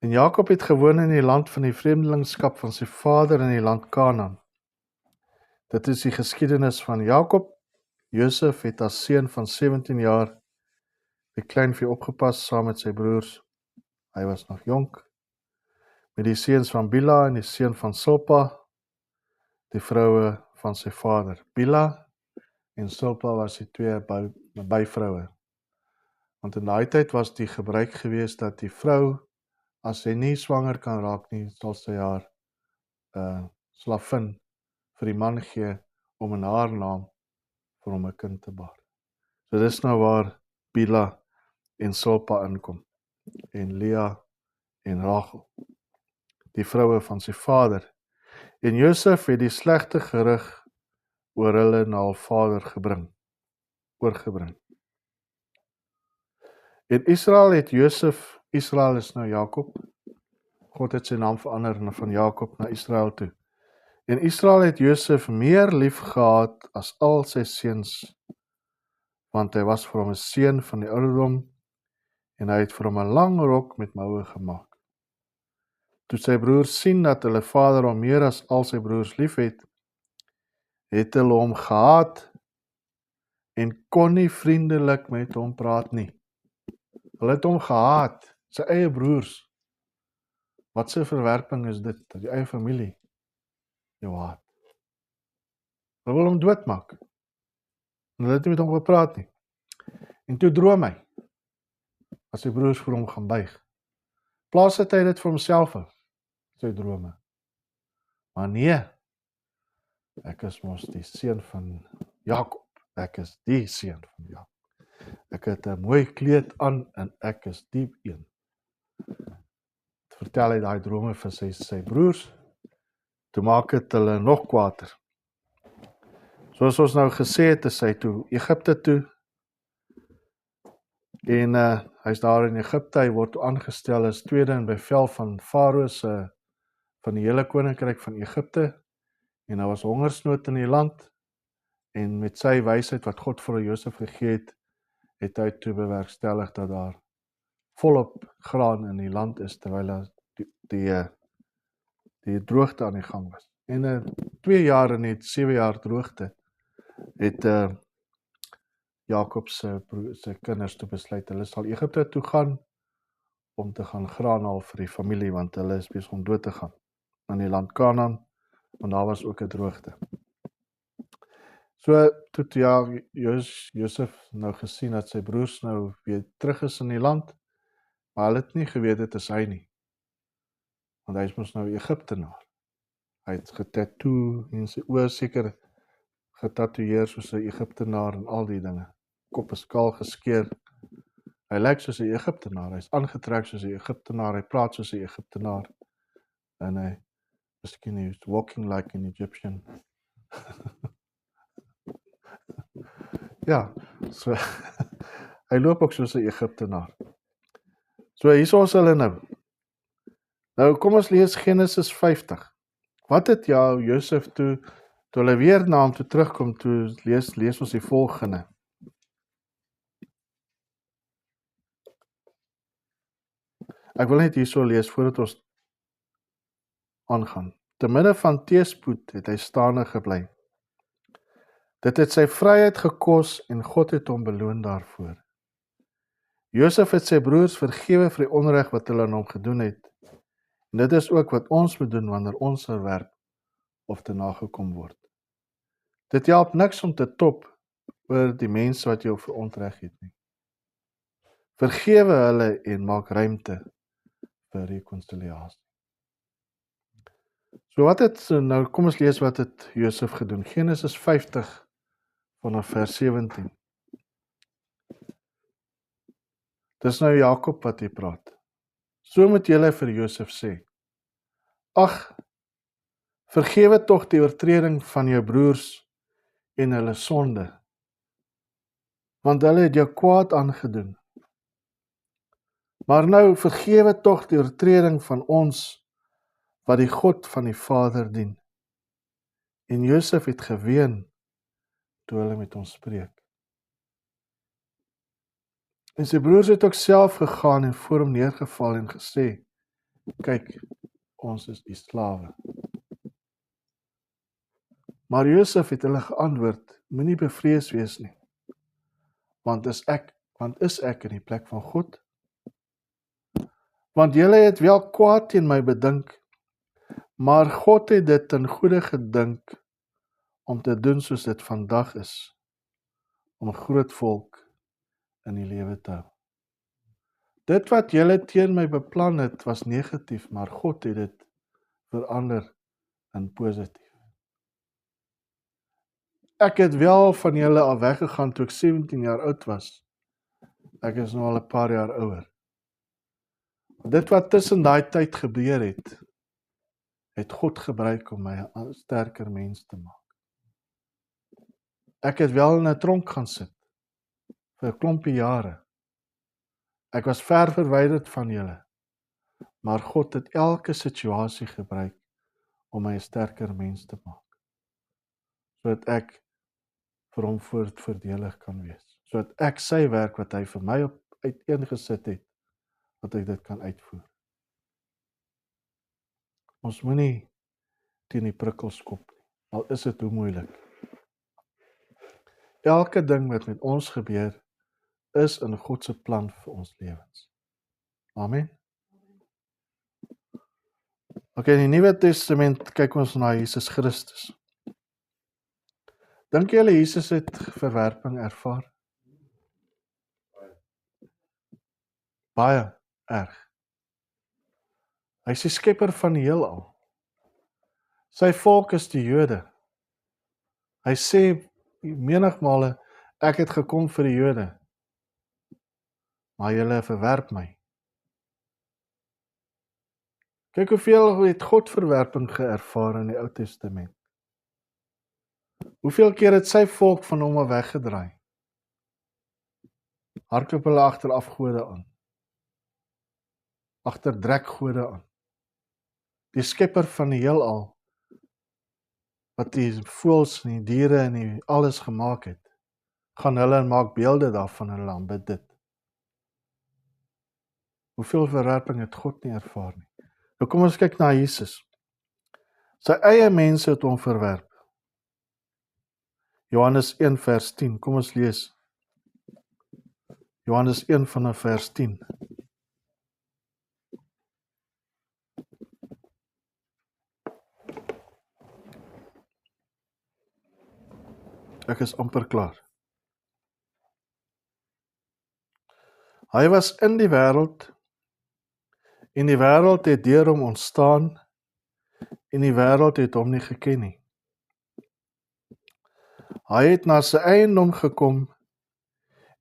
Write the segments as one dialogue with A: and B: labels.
A: En Jakob het gewoon in die land van die vreemdelingskap van sy vader in die land Kanaan. Dit is die geskiedenis van Jakob. Josef het as seun van 17 jaar die kleinvee opgepas saam met sy broers. Hy was nog jonk. Met die seuns van Bila en die seun van Silpa, die vroue van sy vader. Bila en Silpa was die twee byvroue. Want in daai tyd was die gebruik gewees dat die vrou, as sy nie swanger kan raak nie, sal sy haar slavin vir die man gee om in haar naam vir hom 'n kind te baar. So dis nou waar Bila en Silpa inkom. En Lea en Rachel, die vroue van sy vader. En Josef het die slegte gerug oor hulle na hul vader oorgebring. En Israel het Josef, Israel is nou Jakob, God het sy naam verander van Jakob na Israel toe. En Israel het Josef meer lief gehad as al sy seuns, want hy was vir hom 'n seun van die ouderdom, en hy het vir hom 'n lang rok met moue gemaak. Toe sy broers sien dat hulle vader hom meer as al sy broers lief het hulle hom gehaat en kon nie vriendelik met hom praat nie. Hulle het hom gehaat, sy eie broers. Wat 'n verwerping is dit, dat die eie familie jou haat. Hulle wil hom doodmaak. En hulle het nie met hom gepraat nie. En toe droom hy, as sy broers vir hom gaan buig. Plaas het hy dit vir homself af, sy drome. Maar nee, ek is mos die seun van Jakob. Ek is die seun van Jakob. Ek het 'n mooi kleed aan en ek is die een. Vertel hy daai drome vir sy broers, toe maak het hulle nog kwaader. Soos ons nou gesê het, is hy toe Egipte toe, en hy's daar in Egipte, hy word aangestel as tweede in bevel van Farao van die hele koninkryk van Egipte, en daar was hongersnood in die land, en met sy wysheid wat God vir Josef gegee het hy toe bewerkstellig dat daar volop graan in die land is, terwyl die droogte aan die gang was. En 2 jaar en net 7 jaar droogte, het Jakob sy kinders toe besluit, hulle sal Egipte toe gaan, om te gaan graan haal vir die familie, want hulle is besig om dood te gaan, in die land Kanaan, want daar was ook 'n droogte. So, toe Josef nou gesien dat sy broers nou weer terug is in die land, maar hulle het nie geweet dit is hy nie, want hy is mos nou Egiptenaar. Hy het getattoo en sy oë seker getatoeëer soos 'n Egiptenaar en al die dinge. Kop is kaal geskeer. Hy lyk soos 'n Egiptenaar, hy's aangetrek soos 'n Egiptenaar, hy praat soos 'n Egiptenaar, en miskien hy's walking like an Egyptian. Ja, so, hy loop ook soos 'n Egiptenaar. So, hier is ons hulle nou. Nou, kom ons lees Genesis 50. Wat het Josef toe hulle weer na hom toe terugkom, toe lees ons die volgende. Ek wil net hierso lees, voordat ons aangaan. Te midde van teëspoed het hy staande gebly. Dit het sy vryheid gekos en God het hom beloon daarvoor. Josef het sy broers vergewe vir die onreg wat hulle aan hom gedoen het. En dit is ook wat ons moet doen wanneer ons verwerp of te nagekom word. Dit help niks om te top oor die mense wat jou verontreg het nie. Vergewe hulle en maak ruimte vir rekonsiliasie. So wat het, nou kom ons lees wat het Josef gedoen. Genesis 50 vanaf vers 17. Dis nou Jakob wat hier praat. So moet julle vir Josef sê, ag, vergewe tog die oortreding van jou broers en hulle sonde, want hulle het jou kwaad aangedoen. Maar nou vergewe tog die oortreding van ons, wat die God van die Vader dien. En Josef het geween, toe hulle met hom spreek. En sy broers het ook self gegaan en voor hom neergeval en gesê, kyk, ons is die slawe. Maar Josef het hulle geantwoord, moenie bevrees wees nie, want is ek in die plek van God? Want julle het wel kwaad teen my bedink, maar God het dit ten goeie gedink om te doen soos dit vandag is, om 'n groot volk in die lewe te hou. Dit wat julle teen my beplan het, was negatief, maar God het dit verander in positief. Ek het wel van julle af weggegaan toe ek 17 jaar oud was. Ek is nou al 'n paar jaar ouer. Dit wat tussen daai tyd gebeur het, het God gebruik om my 'n sterker mens te maak. Ek het wel in 'n tronk gaan sit vir 'n klompie jare. Ek was ver verwyderd van julle, maar God het elke situasie gebruik om my 'n sterker mens te maak, sodat ek vir hom voordelig kan wees, sodat ek sy werk wat hy vir my uiteengesit het, dat ek dit kan uitvoer. Ons moenie teen die prikkels kop nie, al is dit hoe moeilik. Elke ding wat met ons gebeur, is in God se plan vir ons lewens. Amen. Okay, in die Nuwe Testament kyk ons na Jesus Christus. Dink julle Jesus het verwerping ervaar? Baie erg. Hy is die skepper van die heelal. Sy volk is die Jode. Hy sê menigmale, ek het gekom vir die Jode, maar julle verwerp my. Kyk hoeveel het God verwerping geërvaar in die Ou Testament. Hoeveel keer het sy volk van hom af weggedraai? Hardloop hulle agter afgode aan. Agter drekgode aan. Die skepper van die heelal, wat die voëls en die diere en die alles gemaak het, gaan hulle en maak beelde daarvan en hulle aanbid dit. Hoeveel verwerping het God nie ervaar nie? Nou kom ons kyk na Jesus. Sy eie mense het hom verwerp. Johannes 1 vers 10, kom ons lees. Johannes 1 vanaf vers 10. Ek is amper klaar. Hy was in die wêreld, en die wêreld het deur hom ontstaan, en die wêreld het hom nie geken nie. Hy het na sy eiendom gekom,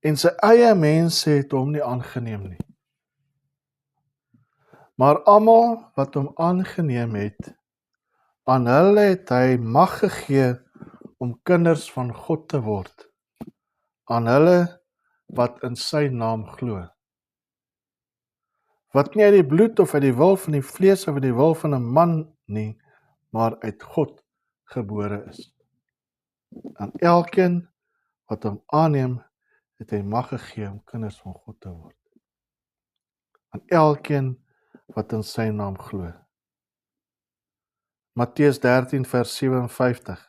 A: en sy eie mense het hom nie aangeneem nie. Maar almal wat hom aangeneem het, aan hulle het hy mag gegee om kinders van God te word, aan hulle wat in sy naam glo. Wat nie uit die bloed of uit die wil van die vlees of uit die wil van 'n man nie, maar uit God gebore is. Aan elkeen wat hom aanneem, het hy mag gegee om kinders van God te word. Aan elkeen wat in sy naam glo. Matteus 13 vers 57.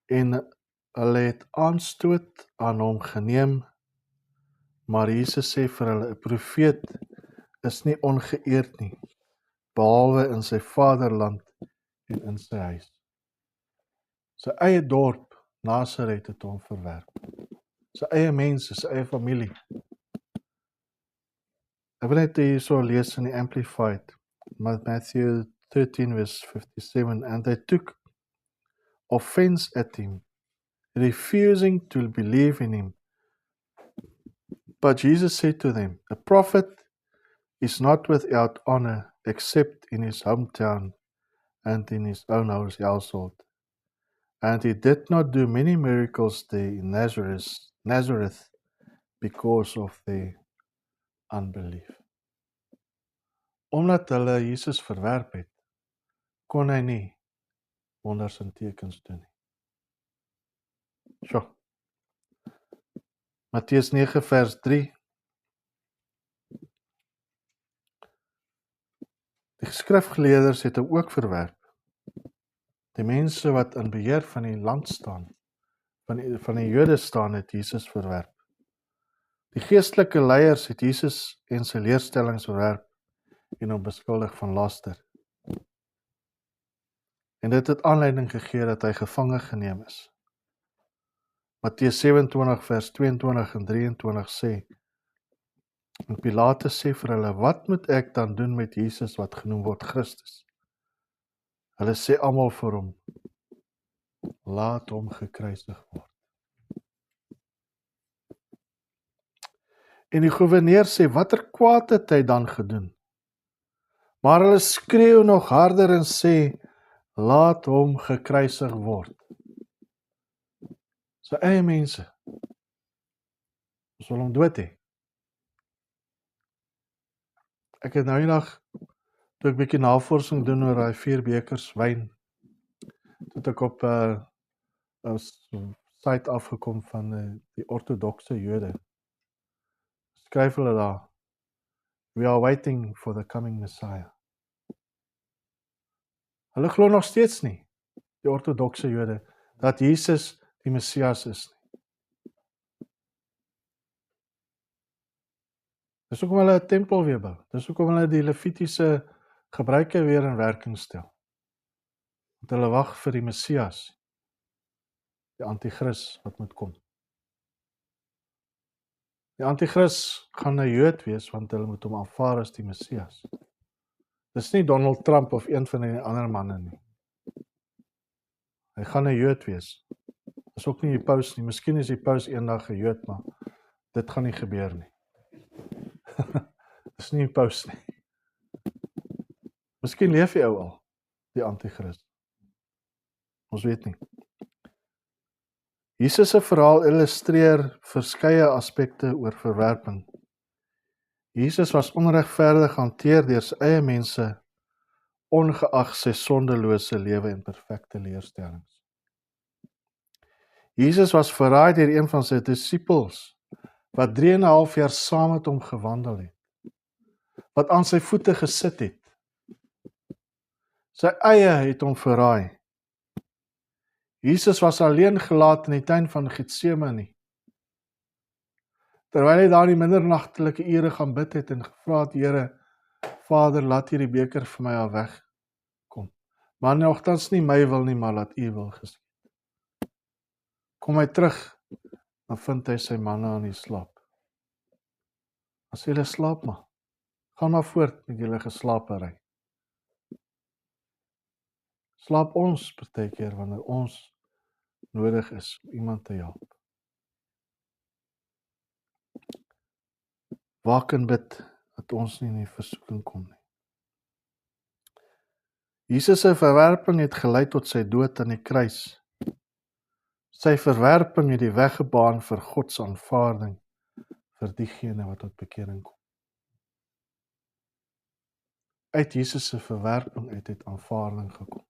A: En hulle het aanstoot aan hom geneem, maar Jesus sê vir hulle, 'n profeet is nie ongeëerd nie, behalwe in sy vaderland en in sy huis. Sy eie dorp, Nasaret, het hom verwerp. Sy eie mense, sy eie familie. Ek wil net hierso lees in die Amplified, Matthew 13 verse 57, and they took offense at him, refusing to believe in him. But Jesus said to them, a prophet is not without honor except in his hometown and in his own household. And he did not do many miracles there in Nazareth because of their unbelief. Omdat hulle Jesus verwerp het, kon hy nie wonders en tekens doen nie. So. Matteus 9 vers 3. Die skrifgeleerders het hom ook verwerp. Die mense wat in beheer van die land staan, van die Jode staan, het Jesus verwerp. Die geestelike leiers het Jesus en sy leerstellings verwerp en hom beskuldig van laster. En dit het aanleiding gegee dat hy gevange geneem is. Matteus 27 vers 22 en 23 sê, en Pilatus sê vir hulle, wat moet ek dan doen met Jesus wat genoem word Christus? Hulle sê almal vir hom, laat hom gekruisig word. En die gouverneur sê, watter kwaad het hy dan gedoen? Maar hulle skreeu nog harder en sê, laat hom gekruisig word. Sy eie mense, ons wil hom dood hê. Ek het nou die dag, toe ek bietjie navorsing doen oor daai 4 bekers wyn, toe het ek op 'n site afgekom van die ortodokse Jode. Skryf hulle daar, we are waiting for the coming Messiah. Hulle glo nog steeds nie, die ortodokse Jode, dat Jesus die Messias is nie. Dis hoekom hulle 'n tempel weer bou. Dis hoekom hulle die Levitiese gebruike weer in werking stel. Want hulle wag vir die Messias, die Antichrist wat moet kom. Die Antichrist gaan 'n Jood wees, want hulle moet hom aanvaar as die Messias. Dis nie Donald Trump of een van die ander manne nie. Hy gaan 'n Jood wees. Dis ook nie die paus nie. Miskien is die paus eendag 'n Jood, maar dit gaan nie gebeur nie. Dis nie die paus nie. Miskien leef die ou al, die Antichrist. Ons weet nie. Jesus se verhaal illustreer verskeie aspekte oor verwerping. Jesus was onregverdig hanteer deur sy eie mense, ongeag sy sondelose lewe en perfekte leerstellings. Jesus was verraai deur een van sy disippels, wat 3,5 jaar saam met hom gewandel het, wat aan sy voete gesit het. Sy eie het hom verraai. Jesus was alleen gelaat in die tuin van Getsemane, terwyl hy daar in die middernagtelike ure gaan bid het en gevra het, Here, Vader, laat hierdie beker vir my al wegkom. Maar nogtans nie my wil nie, maar laat U wil geskied. Kom hy terug, dan vind hy sy manne aan die slaap. As julle slaap maar, gaan maar voort met julle geslaapery. Slaap ons partykeer wanneer ons nodig is om iemand te help. Waak en bid dat ons nie in die versoeking kom nie. Jesus se verwerping het gelei tot sy dood aan die kruis. Sy verwerping het die weg gebaan vir God se aanvaarding vir diegene wat tot bekering kom. Uit Jesus se verwerping het aanvaarding gekom.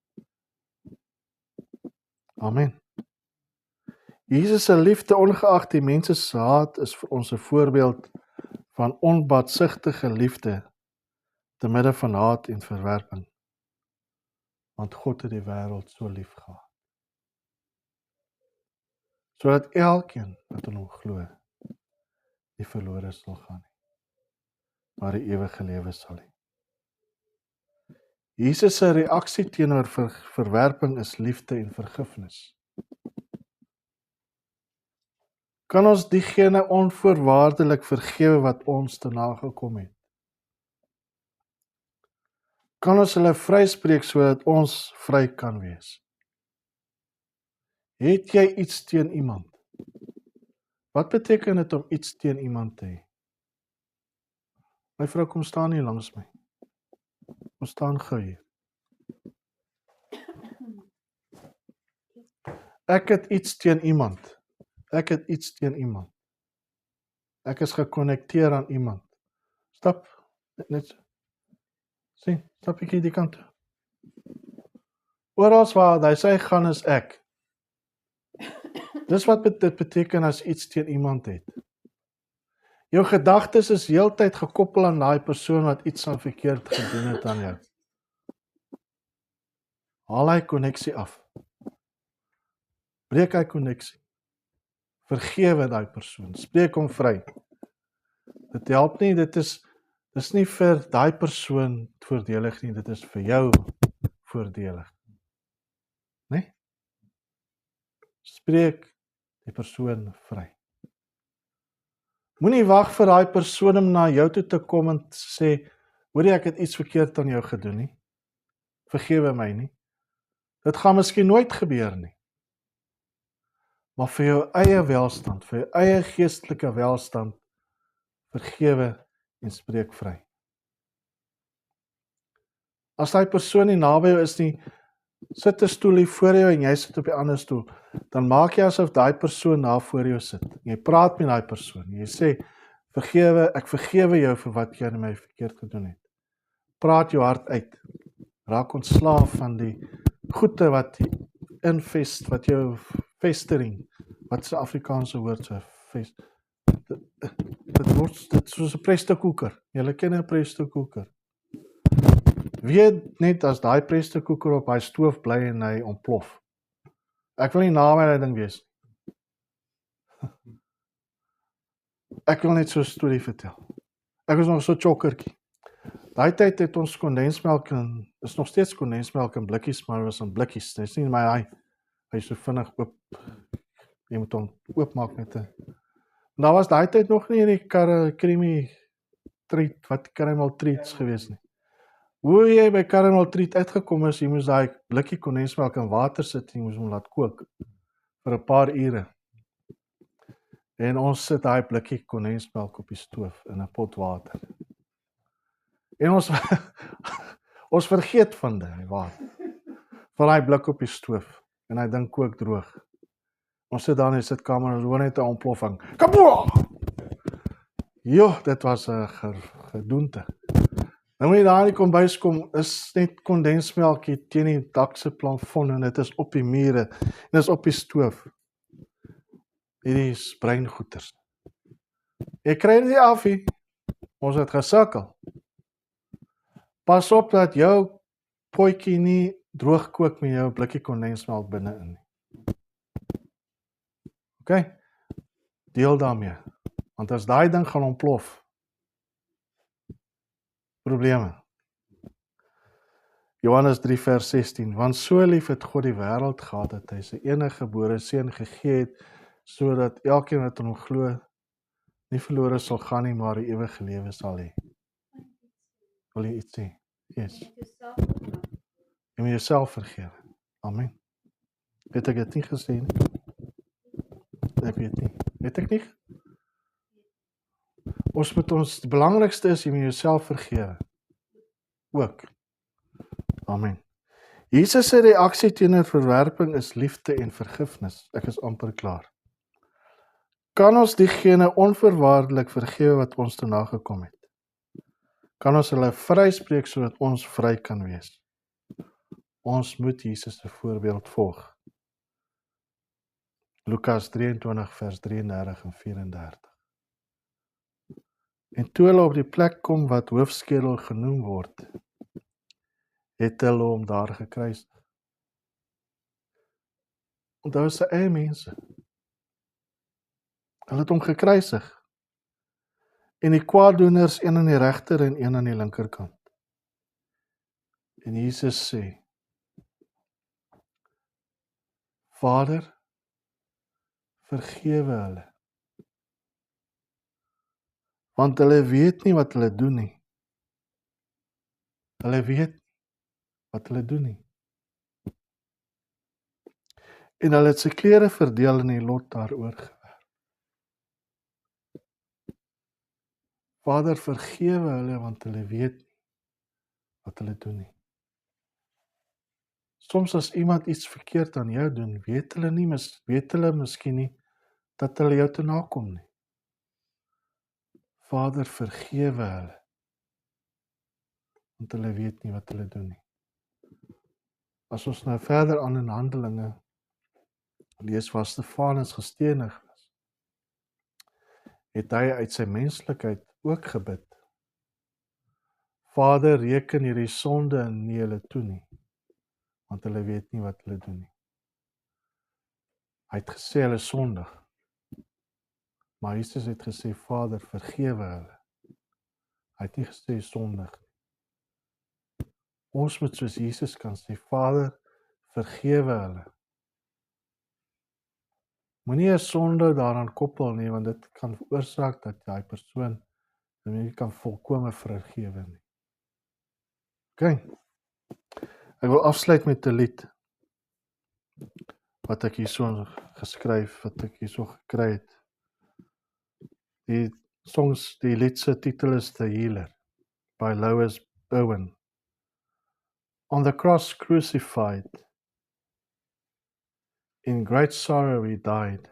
A: Amen. Jesus se liefde ongeag die mense se haat is vir ons 'n voorbeeld van onbaatsigtige liefde te midde van haat en verwerping. Want God het die wêreld so lief gehad. Sodat elkeen wat in hom glo, nie verlore sal gaan nie, maar die ewige lewe sal hê. Jesus se reaksie teenoor verwerping is liefde en vergifnis. Kan ons diegene onvoorwaardelik vergewe wat ons te nagekom het? Kan ons hulle vryspreek sodat ons vry kan wees? Het jy iets teen iemand? Wat beteken dit om iets teen iemand te hê? My vrou, kom staan hier langs my. Kom staan gou hier. Ek het iets teen iemand. Ek het iets teen iemand. Ek is gekonnekteer aan iemand. Stap, net so. Sien, stap ek hier die kant toe. Oral waar hy sê gaan is ek. Dis wat dit beteken as iets teen iemand het. Jou gedagtes is heeltyd gekoppel aan daai persoon wat iets aan verkeerd gedoen het aan jou. Haal hy koneksie af. Breek hy koneksie. Vergewe daai persoon. Spreek hom vry. Dit help nie, dis nie vir daai persoon voordelig nie, dit is vir jou voordelig. Nee? Spreek die persoon vry. Moenie wag vir daai persoon om na jou toe te kom en sê, hoorie, ek het iets verkeerd aan jou gedoen nie. Vergewe my nie. Dit gaan miskien nooit gebeur nie. Maar vir jou eie welstand, vir jou eie geestelike welstand, vergewe en spreek vry. As daai persoon nie naby jou is nie, sit 'n stoel hier voor jou en jy sit op die ander stoel, dan maak jy asof daai persoon daar voor jou sit. Jy praat met daai persoon. Jy sê, ek vergewe jou vir wat jy aan my verkeerd gedoen het. Praat jou hart uit. Raak ontslaaf van die goede wat wat jou festering, wat is 'n Afrikaanse woord so dit word soos 'n prestokoeker. Julle ken 'n prestokoeker. Weet net as daai prestokoeker op hy stoof bly en hy ontplof. Ek wil nie na my ding wees. Ek wil net so 'n storie vertel. Ek was nog so chokkertjie. Daai tyd het ons kondensmelk is nog steeds kondensmelk in blikkies, maar was in blikkies. Dit is nie my hy is so vinnig oop. Jy moet hom oopmaak met 'n. Daar was daai tyd nog nie die creamy treat, wat caramel treats gewees nie. Hoe jy by caramel treat uitgekom is, jy moes daai blikkie kondensmelk in water sit en jy moes hom laat kook vir 'n paar ure. En ons sit daai blikkie kondensmelk op die stoof in 'n pot water. En ons vergeet van die water. Van daai blik op die stoof en hy ding kook droog. Ons sit daar in die sitkamer en ons hoor net 'n ontploffing. Kaboom! Jo, dit was 'n gedoente. Nou moet jy daar in die kombuis kom, is net kondensmelk hier teen die dak se plafon en dit is op die mure en dit is op die stoof. Hierdie is breingoeters. Jy kry dit nie af nie. Ons het gesukkel. Pas op dat jou potjie nie droog kook met jou blikkie kondensmelk binne-in nie. OK? Deel daarmee. Want as daai ding gaan ontplof, probleme. Johannes 3 vers 16, want so lief het God die wêreld gehad, dat hy sy enige gebore seun gegee het, sodat elkeen wat in hom glo, nie verlore sal gaan nie, maar die ewige lewe sal hê. Wil jy iets sê? Yes. Jy moet jouself vergewe. Amen. Het ek dit nie gesê nie? Ek weet nie. Het ek nie? Die belangrikste is, jy moet jouself vergewe. Ook. Amen. Jesus se reaksie teenoor verwerping is liefde en vergifnis. Ek is amper klaar. Kan ons diegene onvoorwaardelik vergewe wat ons te nagekom het? Kan ons hulle vryspreek sodat ons vry kan wees? Ons moet Jesus se voorbeeld volg. Lukas 23 vers 33 en 34. En toe hulle op die plek kom wat hoofskedel genoem word, het hulle hom daar gekruisig. Onthou sy eie mense. Hulle het hom gekruisig. En die kwaaddoeners, een aan die regter en een aan die linkerkant. En Jesus sê, Vader, vergewe hulle. Want hulle weet nie wat hulle doen nie. Hulle weet wat hulle doen nie. En hulle het sy klere verdeel en die lot daaroor gewerp. Vader, vergewe hulle, want hulle weet nie wat hulle doen nie. Soms as iemand iets verkeerd aan jou doen, weet hulle miskien nie dat hulle jou te nakom nie. Vader, vergewe hulle, want hulle weet nie wat hulle doen nie. As ons nou verder aan in Handelinge lees waar Stefanus gestenig was, het hy uit sy menslikheid ook gebid. Vader, reken hierdie sonde nie hulle toe nie, want hulle weet nie wat hulle doen nie. Hy het gesê hulle sondig, maar Jesus het gesê, Vader, vergewe hulle. Hy het nie gesê sondig nie. Ons moet soos Jesus kan sê, Vader, vergewe hulle. Moenie 'n sonde daaraan koppel nie, want dit kan veroorsaak dat daai persoon nie kan volkome vergewe nie. OK. Ek wil afsluit met 'n lied wat ek hierso geskryf, wat ek hierso gekry het. Die lied se titel is The Healer by Lois Bowen. On the cross crucified, in great sorrow he died.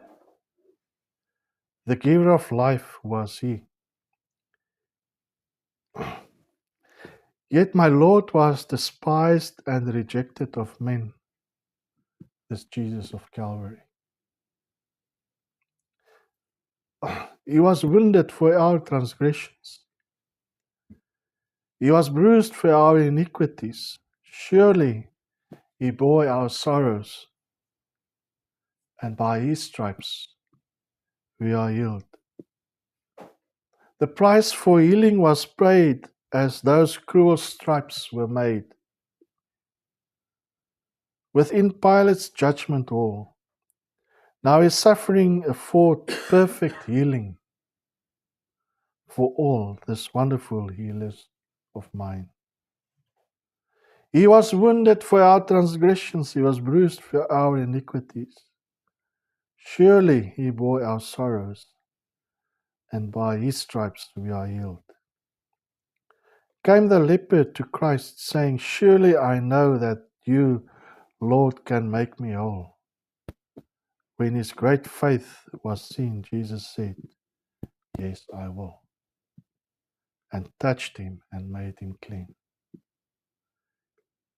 A: The giver of life was he. Yet my Lord was despised and rejected of men, this Jesus of Calvary. He was wounded for our transgressions. He was bruised for our iniquities. Surely he bore our sorrows, and by his stripes we are healed. The price for healing was paid as those cruel stripes were made. Within Pilate's judgment hall, now his suffering afford perfect healing for all this wonderful healers of mine. He was wounded for our transgressions, he was bruised for our iniquities. Surely he bore our sorrows, and by his stripes we are healed. Came the leper to Christ, saying, Surely I know that you, Lord, can make me whole. When his great faith was seen, Jesus said, Yes, I will, and touched him and made him clean.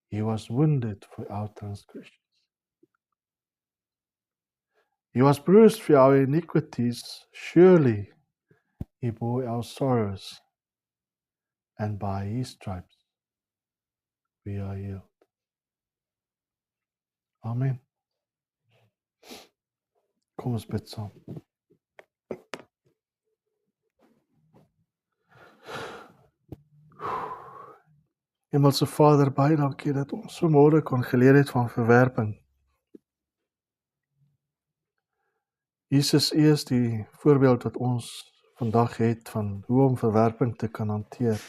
A: He was wounded for our transgressions. He was bruised for our iniquities. Surely he bore our sorrows, and by his stripes we are healed. Amen. Kom ons bid saam. Hemelse Vader, baie dankie dat ons vanmôre kon geleer het van verwerping. Jesus, U is die voorbeeld wat ons vandag het van hoe om verwerping te kan hanteer.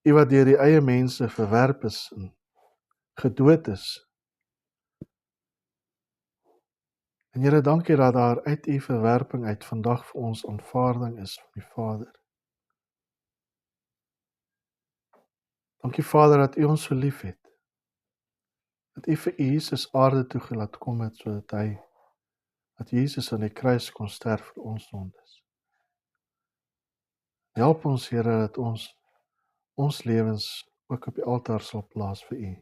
A: U wat deur die eie mense verwerp is en gedood is. En Here, dankie dat daar uit U verwerping uit vandag vir ons aanvaarding is van die Vader. Dankie Vader dat U ons so lief het. Dat U vir Jesus aarde toe gelaat kom het dat Jesus aan die kruis kon sterf vir ons sondes. Help ons Here dat ons lewens ook op die altaar sal plaas vir U.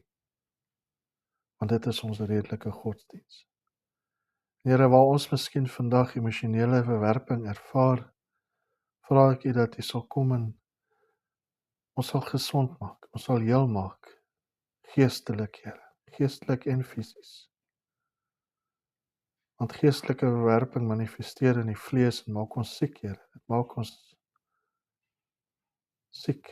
A: Want dit is ons redelike godsdiens. Here, waar ons miskien vandag emosionele verwerping ervaar, vra ek U dat U sal kom en ons sal gesond maak, ons sal heel maak, geestelik Here, geestelik en fisies. Want geestelike verwerping manifesteer in die vlees en maak ons siek, Here. Dit maak ons siek.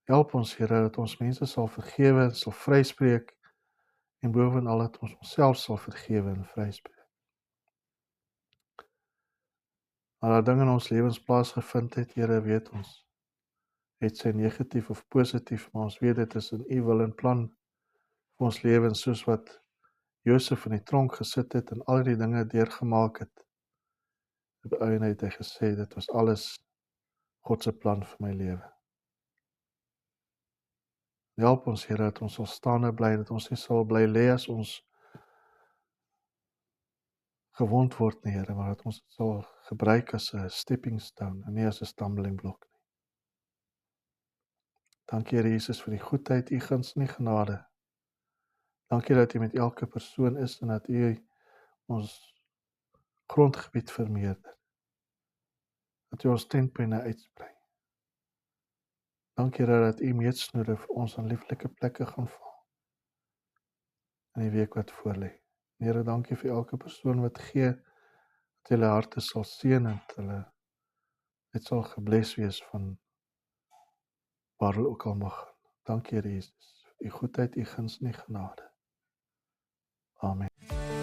A: Help ons, Here, dat ons mense sal vergewe en sal vryspreek en bovenal dat ons onsself sal vergewe en vryspreek. Maar daar dinge in ons lewens plaasgevind het, Here, weet ons, het sy negatief of positief, maar ons weet dit is in U wil en plan vir ons lewens, soos wat Josef in die tronk gesit het en al die dinge deurgemaak het. Op die einde het hy gesê, dit was alles God se plan vir my lewe. Help ons, Here, dat ons sal staande bly, dat ons nie sal bly lê as ons gewond word nie, Here, maar dat ons dit sal gebruik as 'n stepping stone en nie as 'n stumbling block nie. Dankie, Here Jesus, vir die goedheid, U guns en U genade. Dankie dat U met elke persoon is en dat U ons grondgebied vermeerder. Dat U ons tentpenne uitsprei. Dankie Here dat U meetsnoere vir ons in lieflike plekke gaan val in die week wat voorlê. Here, dankie vir elke persoon wat gee, dat hulle harte sal seën en dat hulle net sal gebless wees van waar hulle ook al mag gaan. Dankie Here Jesus, vir U goedheid, U guns en U genade. Amen.